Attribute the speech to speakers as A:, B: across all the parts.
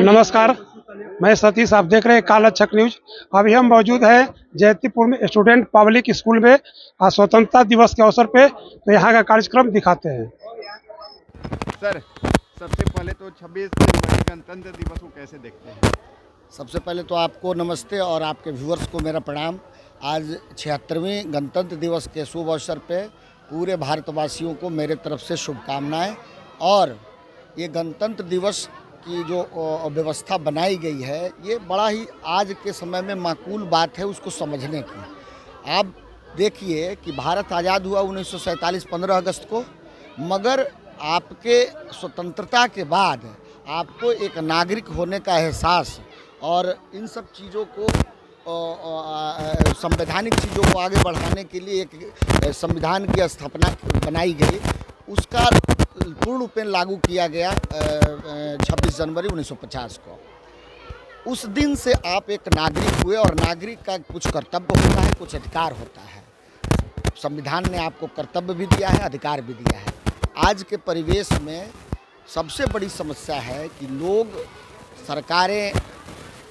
A: नमस्कार, मैं सतीश। आप देख रहे हैं कालचक्र न्यूज। अभी हम मौजूद हैं जैतीपुर में स्टूडेंट पब्लिक स्कूल में आज स्वतंत्रता दिवस के अवसर पे। तो यहाँ का कार्यक्रम दिखाते हैं।
B: सर, सबसे पहले तो 26 जनवरी गणतंत्र दिवस को कैसे देखते हैं?
C: सबसे पहले तो आपको नमस्ते और आपके व्यूअर्स को मेरा प्रणाम। आज 76वें गणतंत्र दिवस के शुभ अवसर पे पूरे भारतवासियों को मेरे तरफ से शुभकामनाएं। और ये गणतंत्र दिवस की जो व्यवस्था बनाई गई है, ये बड़ा ही आज के समय में माकूल बात है उसको समझने की। आप देखिए कि भारत आज़ाद हुआ 1947 15 अगस्त को, मगर आपके स्वतंत्रता के बाद आपको एक नागरिक होने का एहसास और इन सब चीज़ों को संवैधानिक चीज़ों को आगे बढ़ाने के लिए एक संविधान की स्थापना बनाई गई, उसका पूर्ण रूपेण लागू किया गया 26 जनवरी 1950 को। उस दिन से आप एक नागरिक हुए और नागरिक का कुछ कर्तव्य होता है, कुछ अधिकार होता है। संविधान ने आपको कर्तव्य भी दिया है, अधिकार भी दिया है। आज के परिवेश में सबसे बड़ी समस्या है कि लोग सरकारें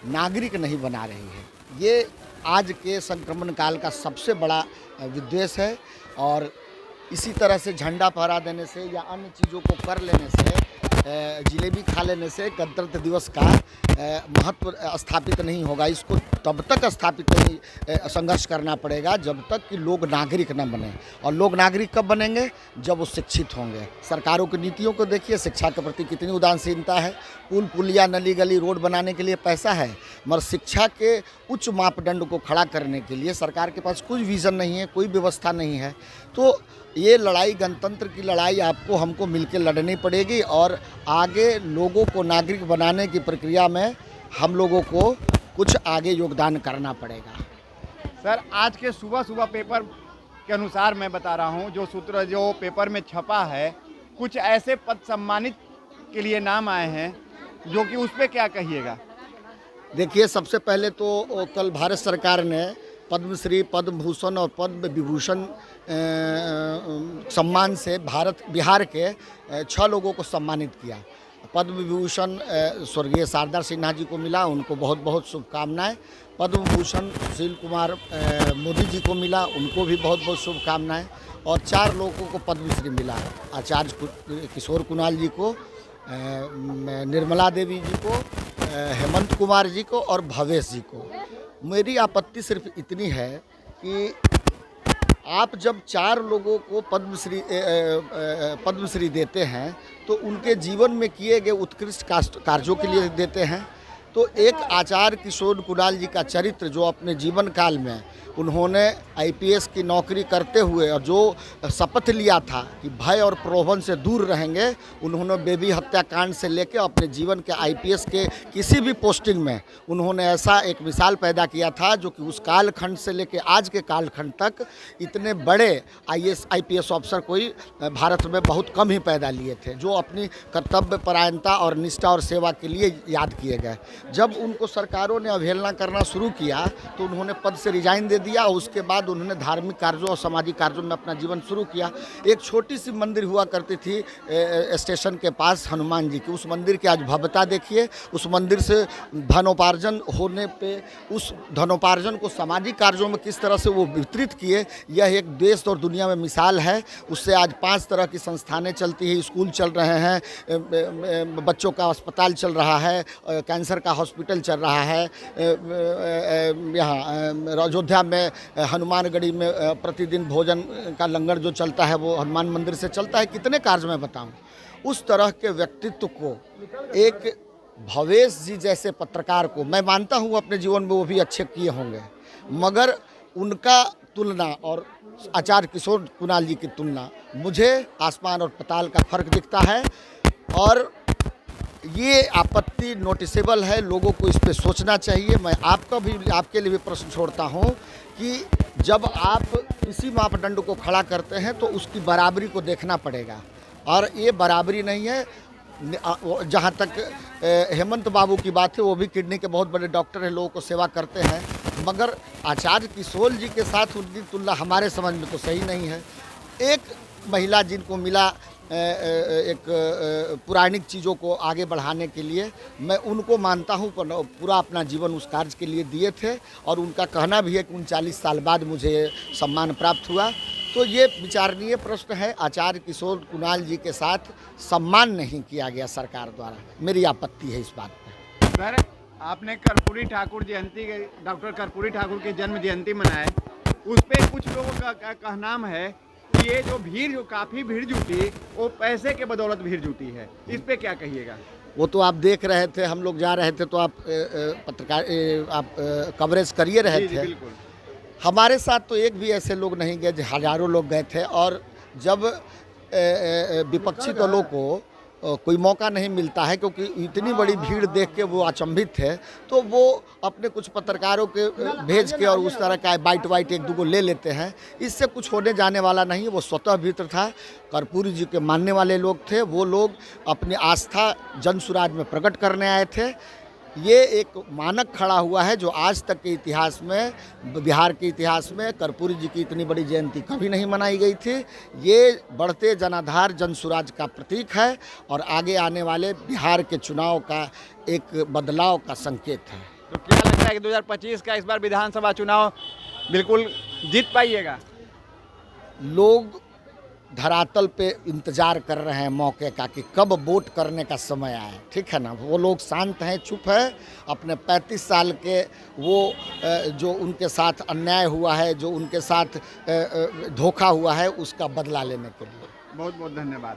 C: नागरिक नहीं बना रही है। ये आज के संक्रमण काल का सबसे बड़ा विद्वेष है। और इसी तरह से झंडा फहरा देने से या अन्य चीज़ों को कर लेने से, जिलेबी खा लेने से गणतंत्र दिवस का महत्व स्थापित नहीं होगा। इसको तब तक स्थापित नहीं संघर्ष करना पड़ेगा जब तक कि लोग नागरिक न बने। और लोग नागरिक कब बनेंगे? जब वो शिक्षित होंगे। सरकारों की नीतियों को देखिए, शिक्षा के प्रति कितनी उदासीनता है। पुल पुलिया, नली गली, रोड बनाने के लिए पैसा है, मगर शिक्षा के उच्च मापदंड को खड़ा करने के लिए सरकार के पास कोई विज़न नहीं है, कोई व्यवस्था नहीं है। तो ये लड़ाई, गणतंत्र की लड़ाई आपको हमको मिलकर लड़नी पड़ेगी और आगे लोगों को नागरिक बनाने की प्रक्रिया में हम लोगों को कुछ आगे योगदान करना पड़ेगा।
B: सर, आज के सुबह पेपर के अनुसार मैं बता रहा हूँ, जो सूत्र जो पेपर में छपा है, कुछ ऐसे पद सम्मानित के लिए नाम आए हैं जो कि उस पर क्या कहिएगा?
C: देखिए, सबसे पहले तो कल भारत सरकार ने पद्मश्री, पद्म भूषण और पद्म विभूषण सम्मान से बिहार के 6 लोगों को सम्मानित किया। पद्म विभूषण स्वर्गीय शारदा सिन्हा जी को मिला, उनको बहुत बहुत शुभकामनाएं। पद्म भूषण सुशील कुमार मोदी जी को मिला, उनको भी बहुत बहुत शुभकामनाएं। और 4 लोगों को पद्मश्री मिला, आचार्य किशोर कुणाल जी को, निर्मला देवी जी को, हेमंत कुमार जी को और भवेश जी को। मेरी आपत्ति सिर्फ इतनी है कि आप जब 4 लोगों को पद्मश्री देते हैं तो उनके जीवन में किए गए उत्कृष्ट कार्यों के लिए देते हैं। तो एक आचार्य किशोर कुणाल जी का चरित्र, जो अपने जीवन काल में उन्होंने आईपीएस की नौकरी करते हुए और जो शपथ लिया था कि भय और प्रलोभन से दूर रहेंगे, उन्होंने बेबी हत्याकांड से लेकर अपने जीवन के आईपीएस के किसी भी पोस्टिंग में उन्होंने ऐसा एक मिसाल पैदा किया था जो कि उस कालखंड से लेकर आज के कालखंड तक इतने बड़े आईपीएस अफसर कोई भारत में बहुत कम ही पैदा लिए थे, जो अपनी कर्तव्य परायणता और निष्ठा और सेवा के लिए याद किए गए। जब उनको सरकारों ने अवहेलना करना शुरू किया तो उन्होंने पद से रिजाइन दे दिया। उसके बाद उन्होंने धार्मिक कार्यों और सामाजिक कार्यों में अपना जीवन शुरू किया। एक छोटी सी मंदिर हुआ करती थी स्टेशन के पास हनुमान जी की, उस मंदिर की आज भव्यता देखिए। उस मंदिर से धनोपार्जन होने पे उस धनोपार्जन को सामाजिक कार्यों में किस तरह से वो वितरित किए, यह एक देश और दुनिया में मिसाल है। उससे आज 5 तरह की संस्थानें चलती हैं, स्कूल चल रहे हैं, बच्चों का अस्पताल चल रहा है, कैंसर का हॉस्पिटल चल रहा है। यहाँ अयोध्या में हनुमानगढ़ी में प्रतिदिन भोजन का लंगर जो चलता है वो हनुमान मंदिर से चलता है। कितने कार्य मैं बताऊं। उस तरह के व्यक्तित्व को, एक भवेश जी जैसे पत्रकार को, मैं मानता हूं अपने जीवन में वो भी अच्छे किए होंगे, मगर उनका तुलना और आचार्य किशोर कुणाल जी की तुलना, मुझे आसमान और पताल का फर्क दिखता है। और ये आपत्ति नोटिसेबल है, लोगों को इस पे सोचना चाहिए। मैं आपके लिए भी प्रश्न छोड़ता हूँ कि जब आप किसी मापदंड को खड़ा करते हैं तो उसकी बराबरी को देखना पड़ेगा। और ये बराबरी नहीं है। जहाँ तक हेमंत बाबू की बात है, वो भी किडनी के बहुत बड़े डॉक्टर हैं, लोगों को सेवा करते हैं, मगर आचार्य किशोर जी के साथ उनकी तुलना हमारे समझ में तो सही नहीं है। एक महिला जिनको मिला एक पुरानिक चीज़ों को आगे बढ़ाने के लिए मैं उनको मानता हूँ, पूरा अपना जीवन उस कार्य के लिए दिए थे और उनका कहना भी है कि 39 साल बाद मुझे सम्मान प्राप्त हुआ। तो ये विचारणीय प्रश्न है। आचार्य किशोर कुणाल जी के साथ सम्मान नहीं किया गया सरकार द्वारा, मेरी आपत्ति है इस बात पर।
B: सर, आपने कर्पूरी ठाकुर जयंती, डॉक्टर कर्पूरी ठाकुर की जन्म जयंती मनाए, उस पर कुछ लोगों का कहना है कि ये जो भीड़, जो काफ़ी भीड़ जुटी, वो पैसे के बदौलत भीड़ जुटी है, इस पे क्या कहिएगा?
C: वो तो आप देख रहे थे, हम लोग जा रहे थे तो आप पत्रकार आप कवरेज करिए रहे
B: जी,
C: थे।
B: बिल्कुल।
C: हमारे साथ तो एक भी ऐसे लोग नहीं गए, हजारों लोग गए थे। और जब विपक्षी दलों को कोई मौका नहीं मिलता है, क्योंकि इतनी बड़ी भीड़ देख के वो अचंभित थे, तो वो अपने कुछ पत्रकारों के भेज के और उस तरह का बाइट वाइट एक दो ले लेते हैं। इससे कुछ होने जाने वाला नहीं है। वो स्वतः भीतर था, कर्पूरी जी के मानने वाले लोग थे, वो लोग अपनी आस्था जनसुराज में प्रकट करने आए थे। ये एक मानक खड़ा हुआ है जो आज तक के इतिहास में, बिहार के इतिहास में कर्पूरी जी की इतनी बड़ी जयंती कभी नहीं मनाई गई थी। ये बढ़ते जनाधार जनसुराज का प्रतीक है और आगे आने वाले बिहार के चुनाव का एक बदलाव का संकेत है।
B: तो क्या लगता है कि 2025 का इस बार विधानसभा चुनाव बिल्कुल जीत पाइएगा?
C: लोग धरातल पे इंतजार कर रहे हैं मौके का कि कब वोट करने का समय आए, ठीक है ना। वो लोग शांत हैं, चुप है, अपने 35 साल के वो जो उनके साथ अन्याय हुआ है, जो उनके साथ धोखा हुआ है, उसका बदला लेने के लिए।
B: बहुत बहुत धन्यवाद।